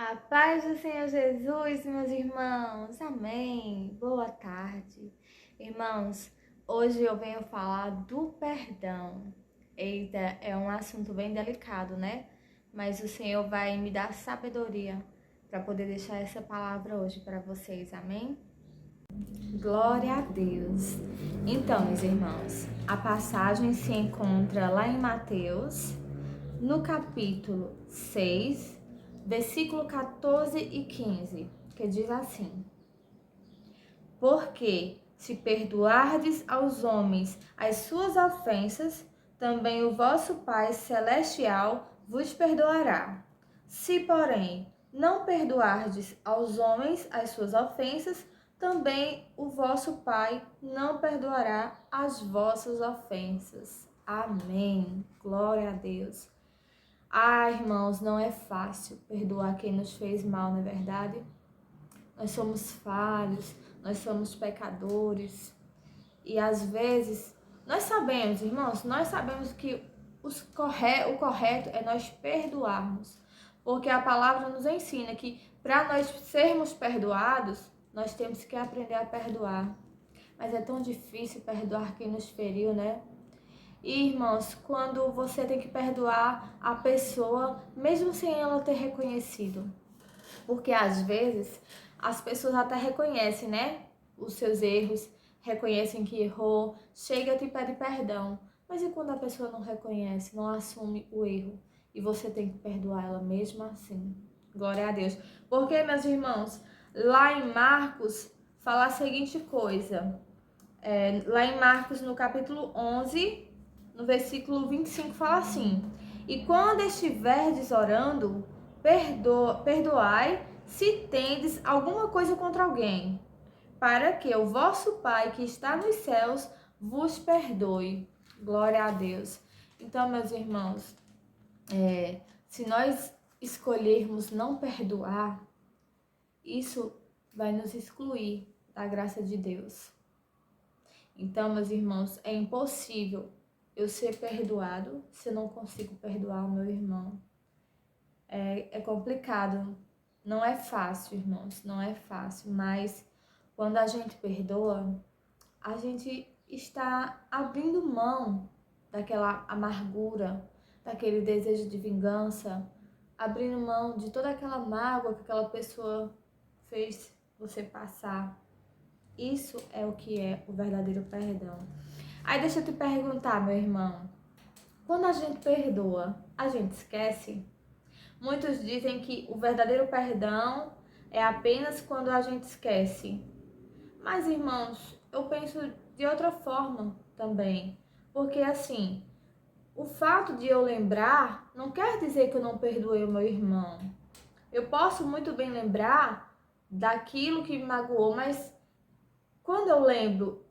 A paz do Senhor Jesus, meus irmãos. Amém. Boa tarde. Irmãos, hoje eu venho falar do perdão. Eita, é um assunto bem delicado, né? Mas o Senhor vai me dar sabedoria para poder deixar essa palavra hoje para vocês. Amém? Glória a Deus. Então, meus irmãos, a passagem se encontra lá em Mateus, no capítulo 6, versículo 14 e 15, que diz assim: Porque se perdoardes aos homens as suas ofensas, também o vosso Pai Celestial vos perdoará. Se, porém, não perdoardes aos homens as suas ofensas, também o vosso Pai não perdoará as vossas ofensas. Amém. Glória a Deus. Ah, irmãos, não é fácil perdoar quem nos fez mal, não é verdade? Nós somos falhos, nós somos pecadores. E às vezes, nós sabemos, irmãos, nós sabemos que o correto é nós perdoarmos. Porque a palavra nos ensina que para nós sermos perdoados, nós temos que aprender a perdoar. Mas é tão difícil perdoar quem nos feriu, né? E, irmãos, quando você tem que perdoar a pessoa, mesmo sem ela ter reconhecido. Porque às vezes as pessoas até reconhecem, né, os seus erros, reconhecem que errou, chega e te pede perdão. Mas e quando a pessoa não reconhece, não assume o erro? E você tem que perdoar ela mesmo assim. Glória a Deus. Porque, meus irmãos, lá em Marcos, fala a seguinte coisa. Lá em Marcos, no capítulo 11, no versículo 25, fala assim: E quando estiverdes orando, perdoai se tendes alguma coisa contra alguém, para que o vosso Pai que está nos céus vos perdoe. Glória a Deus. Então, meus irmãos, se nós escolhermos não perdoar, isso vai nos excluir da graça de Deus. Então, meus irmãos, é impossível eu ser perdoado se eu não consigo perdoar o meu irmão. É complicado, não é fácil, irmãos, não é fácil, mas quando a gente perdoa, a gente está abrindo mão daquela amargura, daquele desejo de vingança, abrindo mão de toda aquela mágoa que aquela pessoa fez você passar. Isso é o que é o verdadeiro perdão. Aí deixa eu te perguntar, meu irmão, quando a gente perdoa, a gente esquece? Muitos dizem que o verdadeiro perdão é apenas quando a gente esquece. Mas, irmãos, eu penso de outra forma também. Porque, assim, o fato de eu lembrar não quer dizer que eu não perdoei o meu irmão. Eu posso muito bem lembrar daquilo que me magoou, mas quando eu lembro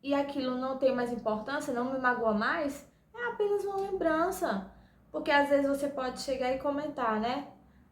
e aquilo não tem mais importância, não me magoa mais, é apenas uma lembrança. Porque às vezes você pode chegar e comentar, né?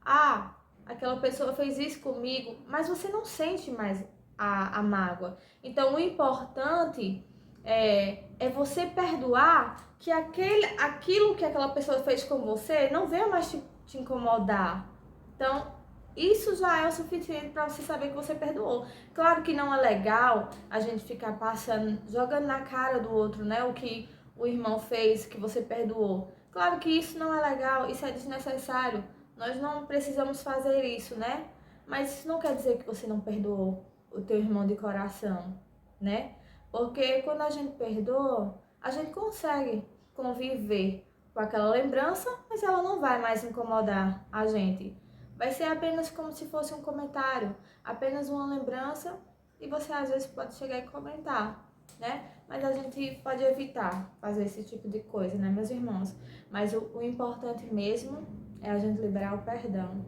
Ah, aquela pessoa fez isso comigo, mas você não sente mais a mágoa. Então o importante é você perdoar que aquilo que aquela pessoa fez com você não venha mais te incomodar. Então, isso já é o suficiente para você saber que você perdoou. Claro que não é legal a gente ficar passando, jogando na cara do outro, né? O que o irmão fez, que você perdoou. Claro que isso não é legal, isso é desnecessário. Nós não precisamos fazer isso, né? Mas isso não quer dizer que você não perdoou o teu irmão de coração, né? Porque quando a gente perdoa, a gente consegue conviver com aquela lembrança, mas ela não vai mais incomodar a gente. Vai ser apenas como se fosse um comentário, apenas uma lembrança, e você às vezes pode chegar e comentar, né? Mas a gente pode evitar fazer esse tipo de coisa, né, meus irmãos? Mas o importante mesmo é a gente liberar o perdão.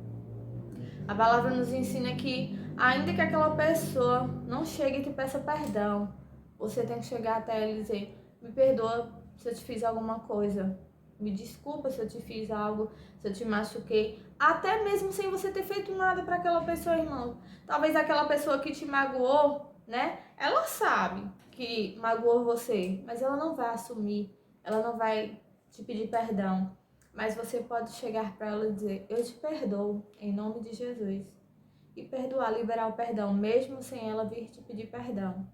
A palavra nos ensina que, ainda que aquela pessoa não chegue e te peça perdão, você tem que chegar até ela e dizer: me perdoa se eu te fiz alguma coisa. Me desculpa se eu te fiz algo, se eu te machuquei. Até mesmo sem você ter feito nada para aquela pessoa, irmão. Talvez aquela pessoa que te magoou, né? Ela sabe que magoou você, mas ela não vai assumir. Ela não vai te pedir perdão. Mas você pode chegar para ela e dizer: eu te perdoo, em nome de Jesus. E perdoar, liberar o perdão, mesmo sem ela vir te pedir perdão.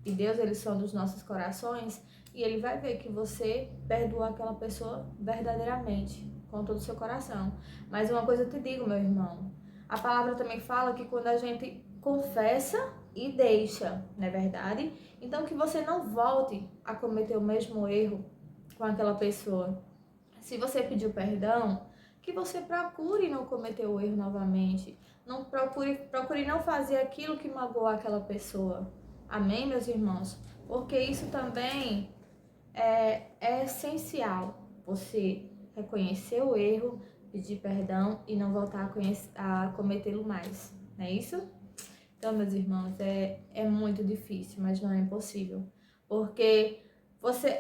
E Deus, ele sonda os nossos corações e ele vai ver que você perdoou aquela pessoa verdadeiramente, com todo o seu coração. Mas uma coisa eu te digo, meu irmão, a palavra também fala que quando a gente confessa e deixa, não é verdade? Então que você não volte a cometer o mesmo erro com aquela pessoa. Se você pediu perdão, que você procure não cometer o erro novamente. Não procure não fazer aquilo que magoou aquela pessoa. Amém, meus irmãos? Porque isso também é essencial. Você reconhecer o erro, pedir perdão e não voltar a cometê-lo mais. Não é isso? Então, meus irmãos, é muito difícil, mas não é impossível. Porque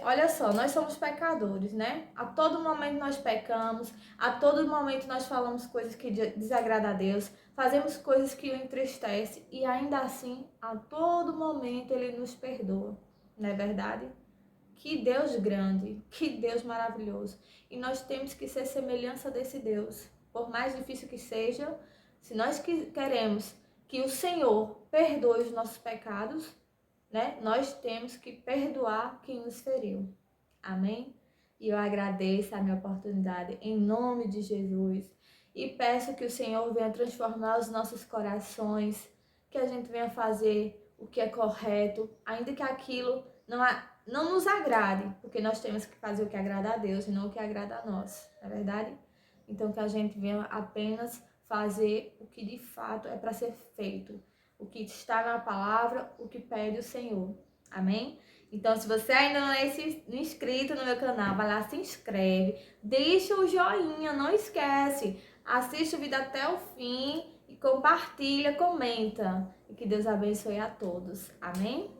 olha só, nós somos pecadores, né? A todo momento nós pecamos, a todo momento nós falamos coisas que desagradam a Deus, fazemos coisas que o entristecem e ainda assim, a todo momento Ele nos perdoa, não é verdade? Que Deus grande, que Deus maravilhoso. E nós temos que ser semelhança desse Deus. Por mais difícil que seja, se nós queremos que o Senhor perdoe os nossos pecados, né? Nós temos que perdoar quem nos feriu. Amém? E eu agradeço a minha oportunidade em nome de Jesus. E peço que o Senhor venha transformar os nossos corações, que a gente venha fazer o que é correto, ainda que aquilo não nos agrade, porque nós temos que fazer o que agrada a Deus e não o que agrada a nós, não é verdade? Então que a gente venha apenas fazer o que de fato é para ser feito, o que está na palavra, o que pede o Senhor. Amém? Então, se você ainda não é inscrito no meu canal, vai lá, se inscreve, deixa o joinha, não esquece, assiste o vídeo até o fim e compartilha, comenta. E que Deus abençoe a todos. Amém?